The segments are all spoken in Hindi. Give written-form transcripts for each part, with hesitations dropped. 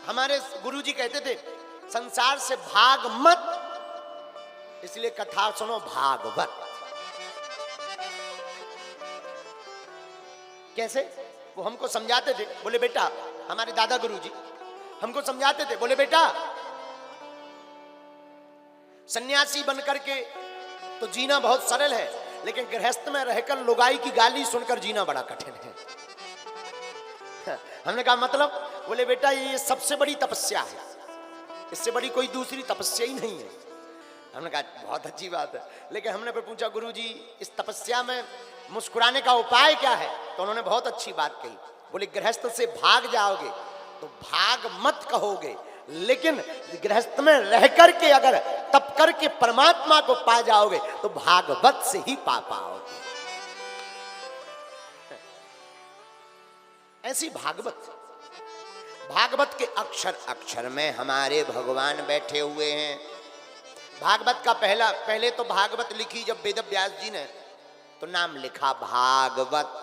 हमारे गुरुजी कहते थे संसार से भाग मत, इसलिए कथा सुनो भागवत। कैसे? वो हमको समझाते थे, बोले बेटा, हमारे दादा गुरुजी हमको समझाते थे, बोले बेटा सन्यासी बनकर के तो जीना बहुत सरल है, लेकिन गृहस्थ में रहकर लुगाई की गाली सुनकर जीना बड़ा कठिन है। हमने कहा मतलब? बोले बेटा ये सबसे बड़ी तपस्या है, इससे बड़ी कोई दूसरी तपस्या ही नहीं है। हमने कहा बहुत अच्छी बात है, लेकिन हमने फिर पूछा गुरुजी इस तपस्या में मुस्कुराने का उपाय क्या है? तो उन्होंने बहुत अच्छी बात कही, बोले गृहस्थ से भाग जाओगे तो भाग मत कहोगे, लेकिन गृहस्थ में रह करके अगर तप करके परमात्मा को पा जाओगे तो भागवत से ही पा पाओगे। ऐसी भागवत, भागवत के अक्षर अक्षर में हमारे भगवान बैठे हुए हैं। भागवत का पहले तो भागवत लिखी जब वेद व्यास जी ने, तो नाम लिखा भागवत।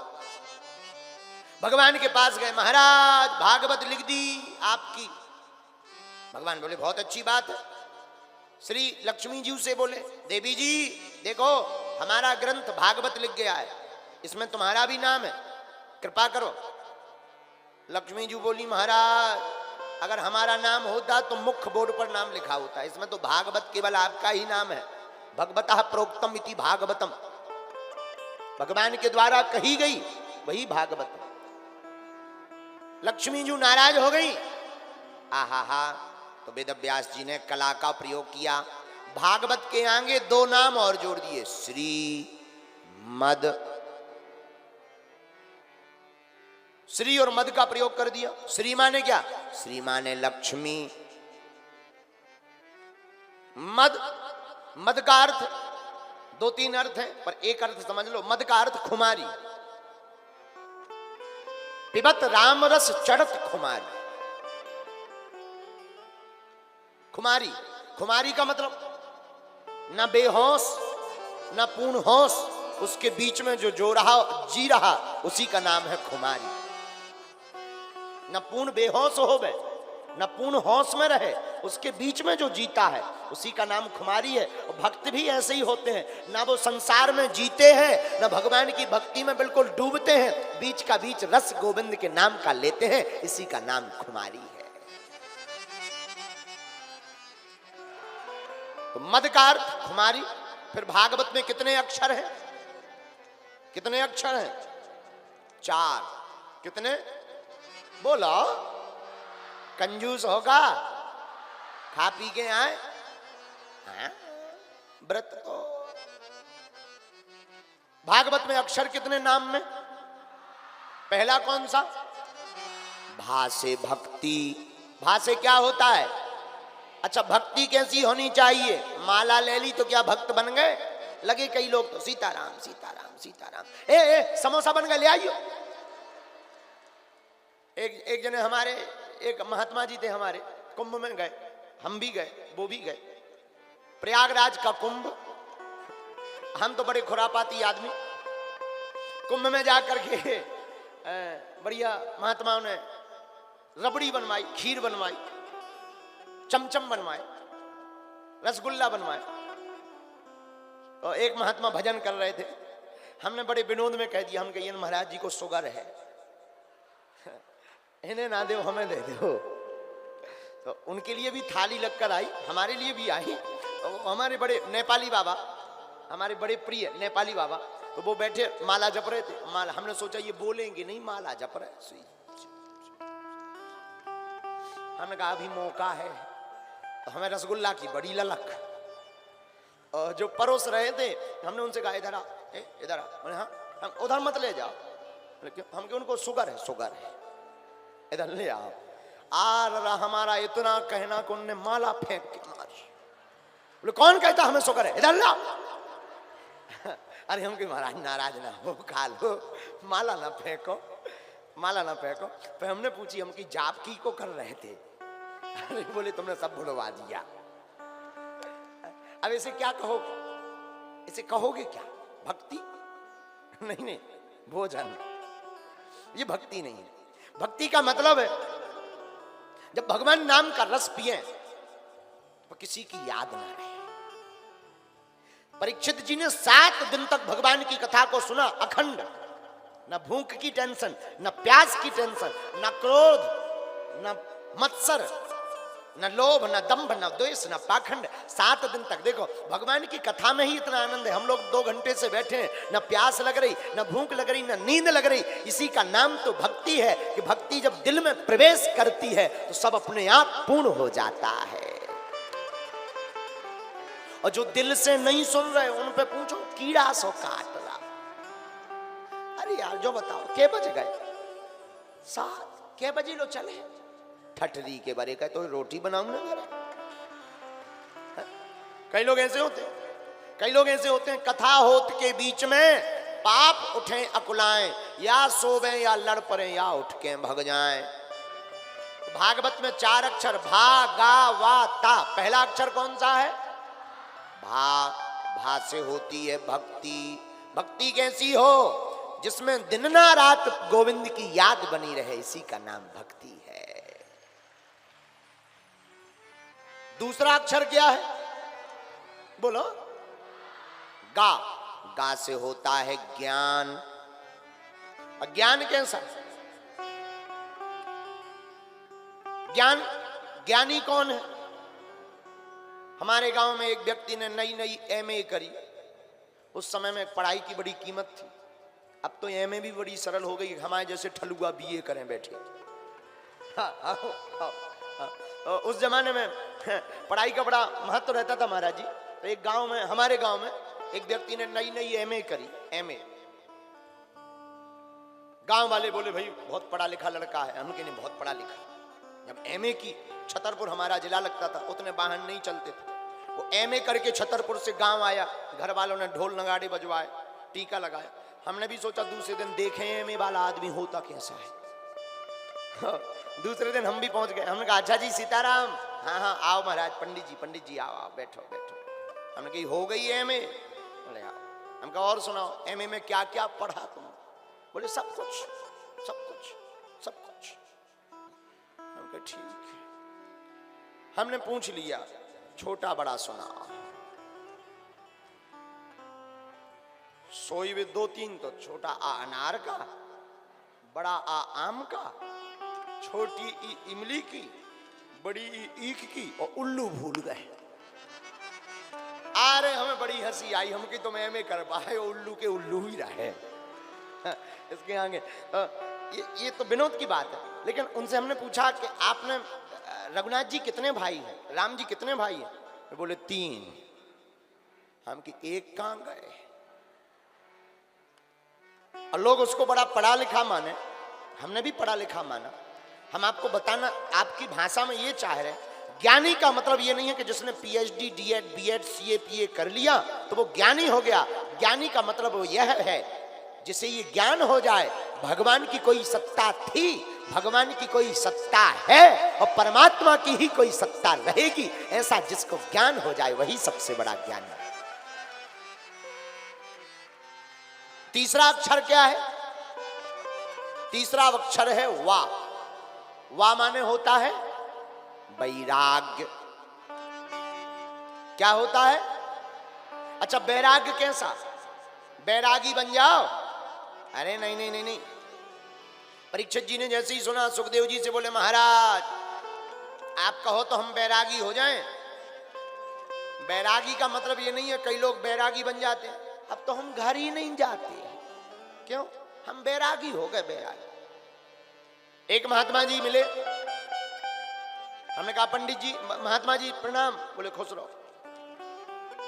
भगवान के पास गए, महाराज भागवत लिख दी आपकी। भगवान बोले बहुत अच्छी बात है। श्री लक्ष्मी जी से बोले देवी जी देखो हमारा ग्रंथ भागवत लिख गया है, इसमें तुम्हारा भी नाम है, कृपा करो। लक्ष्मी जी बोली महाराज अगर हमारा नाम होता तो मुख्य बोर्ड पर नाम लिखा होता, इसमें तो भागवत केवल आपका ही नाम है। भगवतः प्रोक्तम इति भागवतम, भगवान के द्वारा कही गई वही भागवत है। लक्ष्मी जी नाराज हो गई। आहा, तो वेद व्यास जी ने कला का प्रयोग किया, भागवत के आगे दो नाम और जोड़ दिए, श्री मद। श्री और मद का प्रयोग कर दिया। श्री माने क्या? श्री माने लक्ष्मी। मद, मद का अर्थ दो तीन अर्थ है, पर एक अर्थ समझ लो, मद का अर्थ खुमारी। पिबत राम रस चढ़त खुमारी। खुमारी, खुमारी का मतलब न बेहोश न पूर्ण होश, उसके बीच में जो जी रहा उसी का नाम है खुमारी। न पूर्ण बेहोश हो गए न पूर्ण होश में रहे, उसके बीच में जो जीता है उसी का नाम खुमारी है। और भक्त भी ऐसे ही होते हैं, ना वो संसार में जीते हैं ना भगवान की भक्ति में बिल्कुल डूबते हैं, बीच का बीच रस गोविंद के नाम का लेते हैं, इसी का नाम खुमारी है। तो मद का अर्थ खुमारी। फिर भागवत में कितने अक्षर हैं? कितने अक्षर हैं? 4। कितने? बोलो, कंजूस होगा, खा पी के आए व्रत को। भागवत में अक्षर कितने नाम में? पहला कौन सा? भा से भक्ति। भा से क्या होता है? अच्छा भक्ति कैसी होनी चाहिए? माला ले ली तो क्या भक्त बन गए? लगे कई लोग तो सीताराम सीताराम सीताराम। ए समोसा बन गए, ले आइयो। एक जने हमारे एक महात्मा जी थे, हमारे कुंभ में गए, हम भी गए, वो भी गए, प्रयागराज का कुंभ। हम तो बड़े खुरापाती आदमी, कुंभ में जाकर के बढ़िया महात्माओं ने रबड़ी बनवाई, खीर बनवाई, चमचम बनवाए, रसगुल्ला बनवाए। और एक महात्मा भजन कर रहे थे, हमने बड़े विनोद में कह दिया, हम कहिए महाराज जी को शुगर है, इन्हें ना दो हमें दे दो। तो उनके लिए भी थाली लगकर आई, हमारे लिए भी आई। तो हमारे बड़े नेपाली बाबा, हमारे बड़े प्रिय नेपाली बाबा, तो वो बैठे माला जप रहे थे। माला, हमने सोचा ये बोलेंगे नहीं, माला जप रहे। हमने कहा अभी मौका है, तो हमें रसगुल्ला की बड़ी ललक। और जो परोस रहे थे हमने उनसे कहा इधर आ, इधर आ। हाँ, हम उधर मत ले जाओ, हम क्यों? उनको शुगर है, शुगर है, इधर ले आओ। रहा हमारा इतना कहना कि उनने माला फेंक के मारी। बोले कौन कहता हमें शुगर है, इधर लाओ। अरे हम कि महाराज नाराज ना हो, खा लो, माला ना फेंको, माला ना फेंको। फिर हमने पूछी, हम की जाप की को कर रहे थे। अरे बोले तुमने सब भुलवा दिया। अब इसे क्या कहोगे? इसे कहोगे क्या? भक्ति? नहीं नहीं, भोजन। ये भक्ति नहीं है। भक्ति का मतलब है जब भगवान नाम का रस पिए तो किसी की याद ना रहे। परीक्षित जी ने 7 दिन तक भगवान की कथा को सुना अखंड, न भूख की टेंशन, न प्यास की टेंशन, न क्रोध, न मत्सर, न लोभ, न दंभ, न द्वेष, न पाखंड। 7 दिन तक देखो भगवान की कथा में ही इतना आनंद है। हम लोग 2 घंटे से बैठे हैं, न प्यास लग रही, न भूख लग रही, न नींद लग रही। इसी का नाम तो भक्ति है कि भक्ति जब दिल में प्रवेश करती है तो सब अपने आप पूर्ण हो जाता है। और जो दिल से नहीं सुन रहे उन पे पूछो कीड़ा सो काट रहा। अरे यार जो बताओ के बज गए 7, के बजे लो चले ठठरी के बारे का तो रोटी बनाऊं ना मेरा। कई लोग ऐसे होते हैं, कई लोग ऐसे होते हैं कथा होत के बीच में पाप उठे अकुलाएं, या सोवे या लड़ पड़े या उठ के भग जाएं। भागवत में 4 अक्षर भा गा वा ता। पहला अक्षर कौन सा है? भा। भा से होती है भक्ति। भक्ति कैसी हो? जिसमें दिन ना रात गोविंद की याद बनी रहे, इसी का नाम भक्ति है। दूसरा अक्षर क्या है? बोलो। गा। गा से होता है ज्ञान। अज्ञान कैसा? ज्ञान, ज्ञानी कौन है? हमारे गांव में एक व्यक्ति ने नई एमए करी। उस समय में पढ़ाई की बड़ी कीमत थी। अब तो एमए भी बड़ी सरल हो गई, हमारे जैसे ठलुआ बीए करें बैठे। उस जमाने में पढ़ाई का बड़ा महत्व रहता था महाराज जी। तो एक गांव में, हमारे गांव में एक व्यक्ति ने नई एमए करी। एमए गांव वाले बोले भाई बहुत पढ़ा लिखा लड़का है। हम कहे नहीं बहुत पढ़ा लिखा। जब एमए की, छतरपुर हमारा जिला लगता था, उतने वाहन नहीं चलते थे। वो एमए करके छतरपुर से गांव आया। घर वालों ने ढोल नगाड़े बजवाए, टीका लगाया। हमने भी सोचा दूसरे दिन देखें एमए वाला आदमी होता कैसा है। दूसरे दिन हम भी पहुंच गए। हमने कहा अच्छा जी सीताराम। हाँ हाँ आओ महाराज। पंडित जी आओ आओ बैठो बैठो। हमने कही हो गई एमए? बोले आओ। हम कहा और सुनाओ एमए में क्या क्या पढ़ा तुम? बोले सब कुछ सब कुछ सब कुछ। हम कहा ठीक है। हमने पूछ लिया छोटा बड़ा सुना। सोई में 2-3 तो छोटा आ अनार का, बड़ा आ आम का, छोटी ई इमली की, बड़ी ई ईख की, और उल्लू भूल गए। अरे हमें बड़ी हंसी आई। हम की तो मैं में कर पाए, उल्लू के उल्लू ही रहे। इसके आगे ये तो विनोद की बात है। लेकिन उनसे हमने पूछा कि आपने रघुनाथ जी कितने भाई हैं, राम जी कितने भाई हैं? तो बोले 3। हम की एक कहां गए? और लोग उसको बड़ा पढ़ा लिखा माने। हमने भी पढ़ा लिखा माना। हम आपको बताना आपकी भाषा में ये चाह रहे हैं, ज्ञानी का मतलब ये नहीं है कि जिसने पीएचडी, डीएड, बीएड, सीए, पीए कर लिया तो वो ज्ञानी हो गया। ज्ञानी का मतलब वो यह है जिसे ये ज्ञान हो जाए भगवान की कोई सत्ता थी, भगवान की कोई सत्ता है और परमात्मा की ही कोई सत्ता रहेगी, ऐसा जिसको ज्ञान हो जाए वही सबसे बड़ा ज्ञान है। तीसरा अक्षर क्या है? तीसरा अक्षर है वा। वा माने होता है वैराग्य। क्या होता है? अच्छा वैराग्य कैसा? बैरागी बन जाओ? अरे नहीं नहीं नहीं नहीं। परीक्षित जी ने जैसे ही सुना सुखदेव जी से बोले महाराज आप कहो तो हम बैरागी हो जाएं। बैरागी का मतलब ये नहीं है कई लोग बैरागी बन जाते हैं। अब तो हम घर ही नहीं जाते। क्यों? हम बैरागी हो गए। बैरागी। एक महात्मा जी मिले। हमने कहा पंडित जी, महात्मा जी प्रणाम। बोले खुश रहो।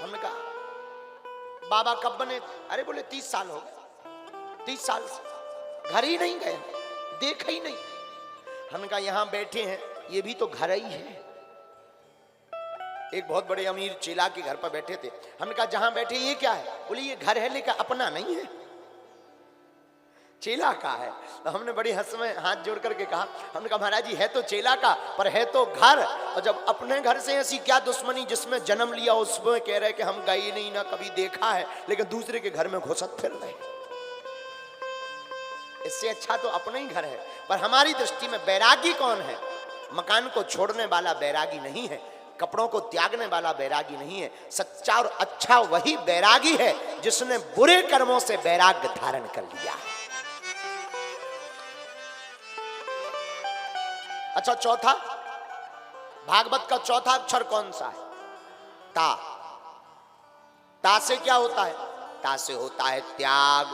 हमने कहा बाबा कब बने? अरे बोले 30 साल हो गए। 30 साल से घर ही नहीं गए, देखा ही नहीं। हमने कहा यहां बैठे हैं ये भी तो घर ही है। एक बहुत बड़े अमीर चेला के घर पर बैठे थे। हमने कहा जहां बैठे ये क्या है? बोले ये घर है लेकिन अपना नहीं है, चेला का है। तो हमने बड़ी हंस में हाथ जोड़ करके कहा, हमने कहा महाराज जी है तो चेला का पर है तो घर। और जब अपने घर से ऐसी क्या दुश्मनी जिसमें जन्म लिया उसमें कह रहे कि हम गए नहीं ना कभी देखा है, लेकिन दूसरे के घर में घुसत फिर रहे। इससे अच्छा तो अपना ही घर है। पर हमारी दृष्टि में बैरागी कौन है? मकान को छोड़ने वाला बैरागी नहीं है, कपड़ों को त्यागने वाला बैरागी नहीं है। सच्चा और अच्छा वही बैरागी है जिसने बुरे कर्मों से बैराग्य धारण कर लिया है। अच्छा, चौथा, भागवत का चौथा अक्षर कौन सा है? ता। ता से क्या होता है? ता से होता है त्याग।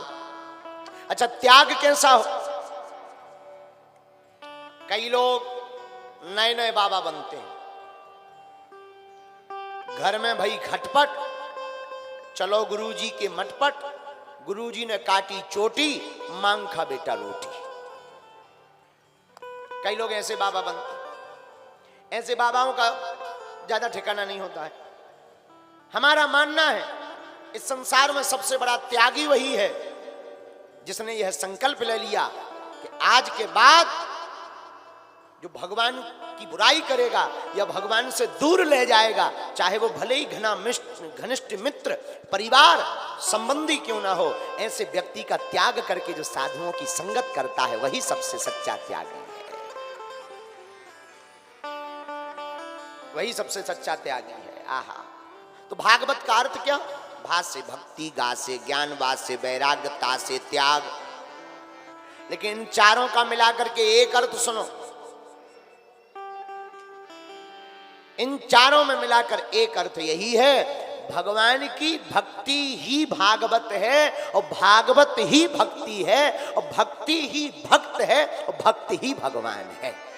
अच्छा, त्याग कैसा हो? कई लोग नए नए बाबा बनते हैं, घर में भाई खटपट, चलो गुरुजी के मटपट, गुरुजी ने काटी चोटी, मांग खा बेटा रोटी। कई लोग ऐसे बाबा बनते हैं। ऐसे बाबाओं का ज्यादा ठिकाना नहीं होता है। हमारा मानना है इस संसार में सबसे बड़ा त्यागी वही है जिसने यह संकल्प ले लिया कि आज के बाद जो भगवान की बुराई करेगा या भगवान से दूर ले जाएगा, चाहे वो भले ही घनिष्ठ मित्र, परिवार, संबंधी क्यों ना हो, ऐसे व्यक्ति का त्याग करके जो साधुओं की संगत करता है वही सबसे सच्चा त्यागी है। वही सबसे सच्चा त्यागी है। आहा। तो भागवत का अर्थ क्या? भा से भक्ति, गा से ज्ञान, वा से वैराग्य, ता से त्याग। लेकिन इन चारों का मिलाकर के एक अर्थ सुनो, इन चारों में मिलाकर एक अर्थ यही है, भगवान की भक्ति ही भागवत है और भागवत ही भक्ति है और भक्ति ही भक्त है और भक्त ही भगवान है।